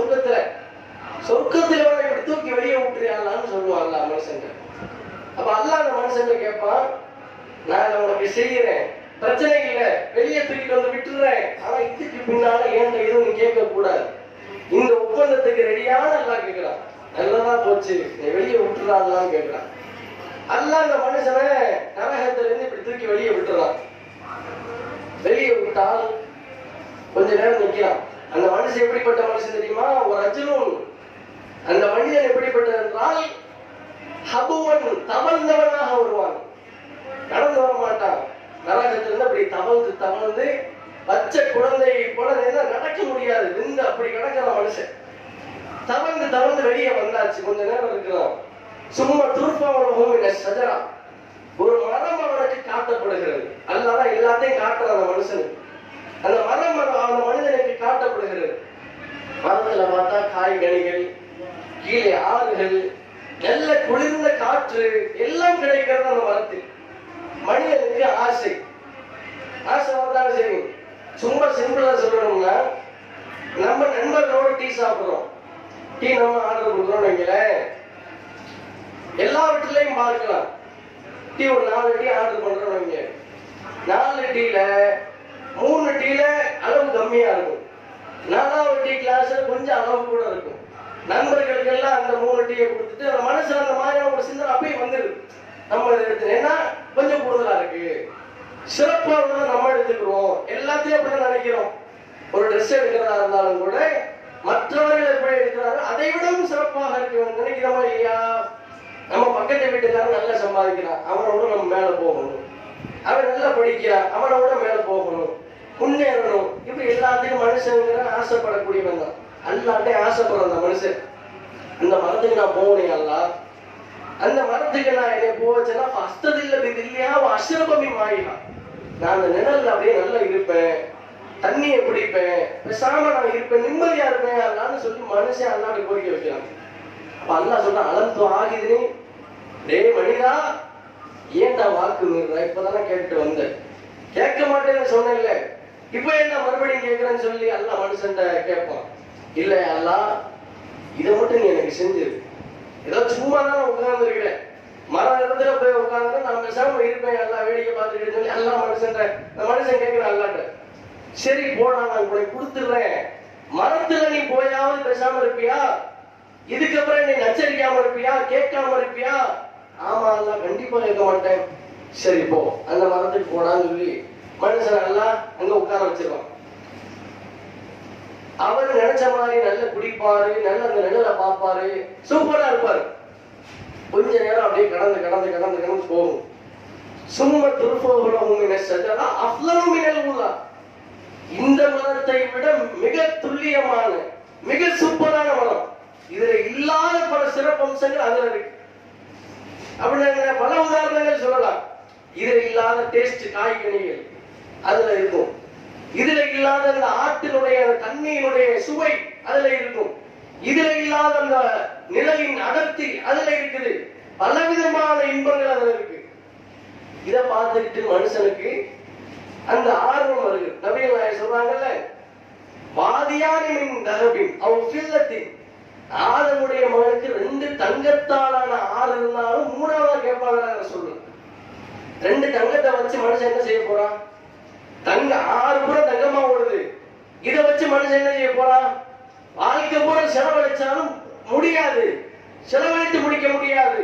சொர்க்கத்துல இப்படி தூக்கி வெளியே விட்டுறியான்னு சொல்லுவான் அல்லாஹ் மனுஷன். அப்ப அல்லாஹ் அந்த மனுஷன் கேட்பான், நான் உனக்கு செய்யறேன், பிரச்சனை இல்ல, வெளியே தூக்கிட்டு வந்து விட்டுறேன், ஆனா இதுக்கு பின்னால ஏன்ட்ட எதுவும் நீ கேட்க கூடாது, இந்த ஒப்பந்தத்துக்கு ரெடியான அல்லாஹ் கேட்கிறான். நல்லதா போச்சு, நீ வெளியே விட்டுறான்னு கேட்கிறான். அல்லாஹ் அந்த மனுஷனை நரகத்துல இருந்து இப்படி தூக்கி வெளியே விட்டுறான். வெளியே விட்டால் கொஞ்ச நேரம் நிற்கிறான். அந்த மனுஷன் எப்படிப்பட்ட மனுஷன் தெரியுமா? ஒரு அஜுனும், அந்த மனிதன் எப்படிப்பட்டது என்றால் ஹபுவன், தவழ்ந்தவனாக வருவான், நடந்து வர மாட்டான். நரகத்திலிருந்து அப்படி தவழ்ந்து பச்சை குழந்தையை போல நடக்க முடியாது, விந்து அப்படி கிடக்கிற மனுஷன் தவழ்ந்து வெளியே வந்தாச்சு. கொஞ்ச நேரம் இருக்கிறான். சும்மா துருப்பாவன சஜரா, ஒரு மரம் அவனுக்கு காட்டப்படுகிறது. அல்லாதான் எல்லாத்தையும் காட்டுற அந்த மனுஷனுக்கு, அந்த மரம் அந்த மனிதனுக்கு காட்டப்படுகிறது. மரத்துல பார்த்தா காய்கனிகள், கீழே ஆறுகள், நல்ல குளிர்ந்த காற்று எல்லாம் கிடைக்கிறது அந்த மரத்தில். மனிதனுக்கு ஆசை வந்தாலும் சரி. சும்மா சிம்பிளா சொல்லணும்னா, நம்ம நண்பர்களோட டீ சாப்பிடுறோம், டீ நம்ம ஆர்டர் கொடுக்குறோம் வைங்களேன், எல்லா வீட்டுலையும் பார்க்கலாம், டீ ஒரு 4 டீ ஆர்டர் பண்றோம் வைங்க, 4 டீல 3 டீல அளவு கம்மியா இருக்கும், 4வது டீ கிளாஸ்ல கொஞ்சம் அளவு கூட இருக்கும். நண்பர்களுக்கு எல்லாம் அந்த 3 டீயை கொடுத்துட்டு அந்த மனசுல அந்த மாதிரியான ஒரு சிந்தனை அப்பயே வந்துடுது. நம்ம எடுத்து ஏன்னா கொஞ்சம் கூடுதலா இருக்கு, சிறப்பா நம்ம எடுத்துக்கிறோம், எல்லாத்தையும் அப்படி நினைக்கிறோம். ஒரு ட்ரெஸ் எடுக்கிறதா இருந்தாலும் கூட மற்றவர்கள் எப்படி எடுக்கிறாங்க அதை விடவும் சிறப்பாக இருக்கு நினைக்கிறோமா இல்லையா? நம்ம பக்கத்து வீட்டுக்காரன் நல்லா சம்பாதிக்கிறான், அவனோட நம்ம மேல போகணும், அவன் நல்லா படிக்கிறான், அவனோட மேல போகணும், முன்னேறணும், இப்படி எல்லாத்தையும் மனுஷங்கிற ஆசைப்படக்கூடியவன் தான். அல்லாட்டே ஆசைப்படுற அந்த மனுஷன், அந்த மரத்துக்கு நான் போனேன், அல்லா அந்த மரத்துக்கு நான் என்னை போச்சேன்னா அஸ்ததில்ல இது இல்லையா அசிரபமி மாயினா, நான் அந்த நிழல்ல அப்படியே நல்லா இருப்பேன், தண்ணியை குடிப்பேன், பேசாம நான் இருப்பேன், நிம்மதியா இருப்பேன் அல்லான்னு சொல்லி மனுஷன் அல்லாட்ட கோரிக்கை வைக்கிறான். அப்ப அல்லா சொல்ற அளந்து ஆகிதுனே, டே மனிதா ஏன்டா வாக்கு மீறுற, இப்பதானே கேட்டு வந்த, கேட்க மாட்டேன்னு சொன்ன, இப்ப என்ன மறுபடியும் கேட்கிறேன்னு சொல்லி அல்லா மனுஷன் கேட்பான். இல்ல அல்லா இதை மட்டும் நீ எனக்கு செஞ்சிரு, ஏதோ சும்மா தான் உட்கார்ந்து இருக்கிறேன், மர இடத்துல போய் உட்கார்ந்து நான் பேசாம இருப்பேன், எல்லாம் வேடிக்கை பார்த்துக்கிட்டு சொல்லி எல்லாம் மனுஷன் கேட்கிறேன் அல்லாட்ட, சரி போனா நான் உனக்கு கொடுத்துடுறேன், மரத்துல நீ போயாவது பேசாம இருப்பியா, இதுக்கப்புறம் நீ நச்சரிக்காம இருப்பியா, கேட்காம இருப்பியா? ஆமா அல்லா கண்டிப்பா கேட்க மாட்டேன், சரி போ அந்த மரத்துக்கு போனான்னு சொல்லி மனுஷன் எல்லாம் அங்க உட்கார வச்சிருவான். அவர் நினைச்ச மாதிரி நல்ல குடிப்பாரு, நல்ல அந்த நிழலை பார்ப்பாரு, சூப்பரா இருப்பாரு. கொஞ்ச நேரம் அப்படியே கடந்து போகும். சும்மா இந்த மரத்தை விட மிக துல்லியமான மிக சூப்பரான மரம், இதுல இல்லாத பல சிறப்பம்சங்கள் அதுல இருக்கு. அப்படின்னு பல உதாரணங்கள் சொல்லலாம். இதுல இல்லாத டேஸ்ட் காய்கனிகள் அதுல இருக்கும், இதுல இல்லாத அந்த ஆட்டினுடைய தண்ணியினுடைய சுவை அதுல இருக்கும், இதுல இல்லாத அந்த நிழலின் அடர்த்தி அதுல இருக்குது, பலவிதமான இன்பங்கள் அதுல இருக்கு. இதை பார்த்துக்கிட்டு மனுஷனுக்கு அந்த ஆர்வம் வருது. நபிகள் நாயகம் சொல்றாங்கல்ல, வாதியானின் தகபின் அவ் ஃபில்லத்தின், ஆதமுடைய மகனுக்கு 2 தங்கத்தாலான ஆறு இருந்தாலும் 3ஆவதா கேட்பாங்க சொல்லு. 2 தங்கத்தை வச்சு மனுஷன் என்ன செய்ய போறான்? தங்க 6 பூரா தங்கமா ஓடுது, இதை வச்சு மனுஷன் என்ன செய்ய போறான்? வாழ்க்கை பூரா செலவழிச்சாலும் முடியாது, செலவழித்து முடிக்க முடியாது.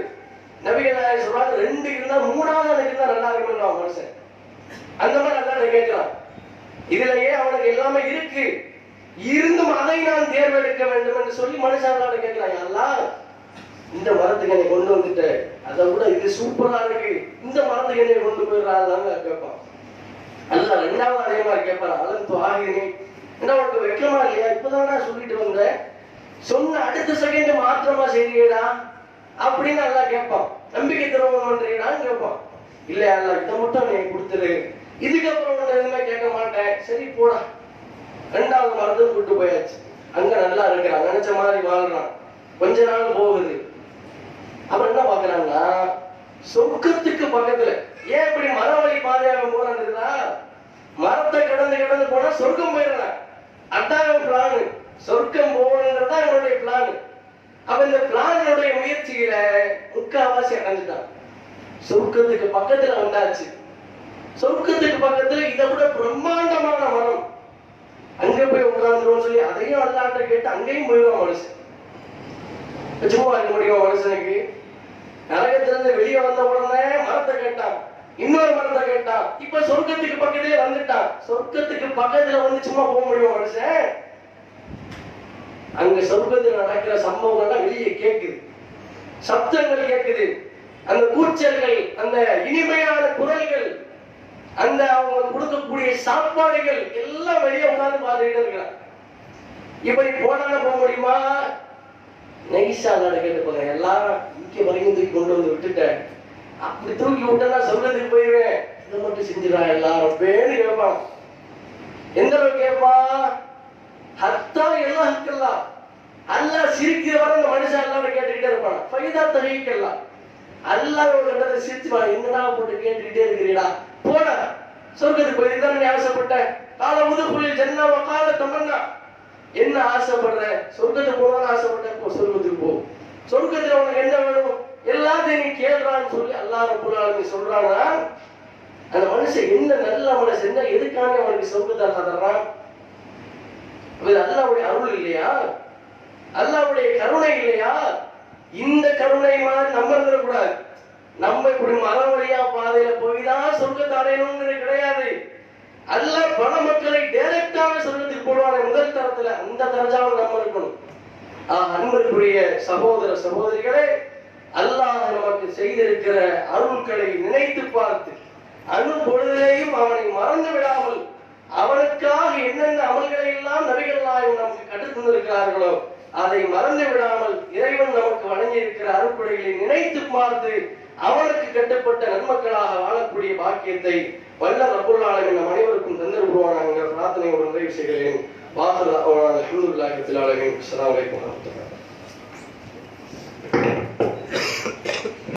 நபிகள் நாயகம் சொல்றாங்க 2 இருந்தா 3ஆவது எனக்கு இருந்தா நல்லா இருக்குன்னு மனுஷன். அந்த மாதிரி அல்லாஹ் கேட்கிறான். இதுலயே அவனுக்கு எல்லாமே இருக்கு, இருந்தும் அதை நான் தேர்ந்தெடுக்க வேண்டும் என்று சொல்லி மனுஷன் அல்லாஹ் கேட்கிறான். அல்லாஹ் இந்த மரத்துக்கு என்னை கொண்டு வந்துட்ட, அதை விட இது சூப்பரா இருக்கு, இந்த மரத்துக்கு என்னை கொண்டு போயிடுறாங்க கேட்பான். அல்லாஹ் ரெண்டாவது அதே மாதிரி கேட்பான். அலந்து ஆகினே, என்ன உனக்கு வெக்கமா இல்லையா, இப்பதானா சொல்லிட்டு வந்த, சொன்ன அடுத்த செகண்ட் மாற்றமா செய்யடா அப்படின்னு அல்லாஹ் கேட்பான். நம்பிக்கை துரோகம் பண்றீங்களான்னு கேட்பான். இல்ல அல்லாஹ் இதை மட்டும் நீ கொடுத்துரு, இதுக்கப்புறம் உன்னை எதுவுமே கேட்க மாட்டேன். சரி போடா. ரெண்டாவது மரத்துக்கு கூட்டு போயாச்சு. அங்க நல்லா இருக்கிறான், நினைச்ச மாதிரி வாழ்றான். கொஞ்ச நாள் போகுது. அப்புறம் என்ன பாக்குறாங்கன்னா, சொர்க்கத்துக்கு பக்கத்துல, ஏன் இப்படி மர வழி பாதையாக போறான்னா, மரத்தை கடந்து கடந்து போனா சொர்க்கம் போயிடலாம். அதான் பிளான், சொர்க்கம் போகணுங்கிறதா என்னுடைய பிளான். அப்ப இந்த பிளானுடைய முயற்சியில முக்காவாசி அடைஞ்சுட்டான். சொர்க்கத்துக்கு பக்கத்துல வந்தாச்சு. சொர்க்கத்துக்கு பக்கத்துல இதை விட பிரம்மாண்டமான மரம், அங்க போய் உட்கார்ந்துரும் சொல்லி அதையும் அல்லாட்ட கேட்டு அங்கேயும் போயிடுவான் மனுஷன். சும்மா இருக்க முடியுமா மனுஷனுக்கு? நரகத்திலிருந்து வெளியே வந்த உடனே மரத்தை கேட்டான், இன்னொரு மரத்தை கேட்டான், இப்ப சொர்க்கத்துக்கு பக்கத்திலே வந்துட்டான். சொர்க்கத்துக்கு பக்கத்துல வந்து சும்மா போக முடியுமா மனுஷன்? அங்க சொர்க்கத்தில் நடக்கிற சம்பவங்கள்லாம் வெளியே கேட்குது, சப்தங்கள் கேட்குது, அந்த கூச்சல்கள், அந்த இனிமையான குரல்கள், அந்த அவங்க கொடுக்கக்கூடிய சாப்பாடுகள் எல்லாம் வெளியே உட்கார்ந்து பார்த்துக்கிட்டு இருக்கிறான். இப்படி போனால போக முடியுமா? நைசா கேட்டு போங்க, எல்லாரும் இங்க வரைக்கும் தூக்கி கொண்டு வந்து விட்டுட்டேன், அப்படி தூக்கி விட்டா சொல்றதுக்கு போயிருவேன், இதை மட்டும் செஞ்சிடறான் எல்லாரும் பேரு கேட்பான். எந்த அளவு கேட்பான்? ஹத்தா எல்லாம் இருக்கலாம். அல்லாஹ் சிரிக்கிற வரை அந்த மனுஷன் அல்லாஹ் கேட்டுக்கிட்டே இருப்பான். ஃபைதா தஹீக்கல்லாம், அல்லாஹ்வோட சிரிச்சுவான். என்னடா போட்டு கேட்டுக்கிட்டே இருக்கிறீடா, போட சொர்க்கத்துக்கு போய் தான் ஆசைப்பட்ட கால முதுகுள்ளில் ஜன்னா கால தமன்னா, என்ன ஆசைப்படுற? சொர்க்கத்துக்கு போகணும்னு ஆசைப்பட்ட, சொர்க்கத்துக்கு போ. சொர்க்கத்துல உனக்கு என்ன வேணும் எல்லாத்தையும் நீ கேள்றான்னு சொல்லி அல்லாஹ் ரப்பல் ஆலமீன் சொல்றானா, அந்த மனுஷன் என்ன நல்ல அமலை செஞ்சா எதுக்காக அவனுக்கு சொர்க்கத்தை அல்லாஹ் தர்றான்? அது அல்லாஹ்வுடைய அருள் இல்லையா? அல்லாஹ்வுடைய கருணை இல்லையா? இந்த கருணை மாதிரி நம்ம இருந்துடக்கூடாது. நம்ம இப்படி மர வழியா பாதையில போய்தான் சொர்க்கத்தை அடையணும்னு கிடையாது. அல்லாஹ் பல மக்களை டைரக்டாக சொர்க்கத்துக்கு போடுவாங்க முதல் தரத்துல, அந்த தரஜாவில் நம்ம இருக்கணும். அன்பிற்குரிய சகோதர சகோதரிகளே, அல்லாஹ் நமக்கு செய்திருக்கிற அருள்களை நினைத்து பார்த்து அணு பொழுதிலேயும் அவனை மறந்து விடாமல், அவனுக்காக என்னென்ன அமல்களை எல்லாம் நபிகள் நாயகம் நமக்கு கற்றுத் தந்திருக்கிறார்களோ அதை மறந்து விடாமல் இறைவன் நமக்கு வழங்கி இருக்கிற அருட்கொடைகளை நினைத்து பார்த்து அவனுக்கு கட்டுப்பட்ட நன்மக்களாக வாழக்கூடிய பாக்கியத்தை வல்ல ரப்பல் ஆலமீன் நம் அனைவருக்கும் தந்திருவானாங்க பிரார்த்தனையோடு நிறைவு செய்கிறேன். வாஹிர் தஅவானா அல்ஹம்துலில்லாஹி ரப்பில் ஆலமீன். அஸ்ஸலாமு அலைக்கும் வரஹ்மத்துல்லாஹி.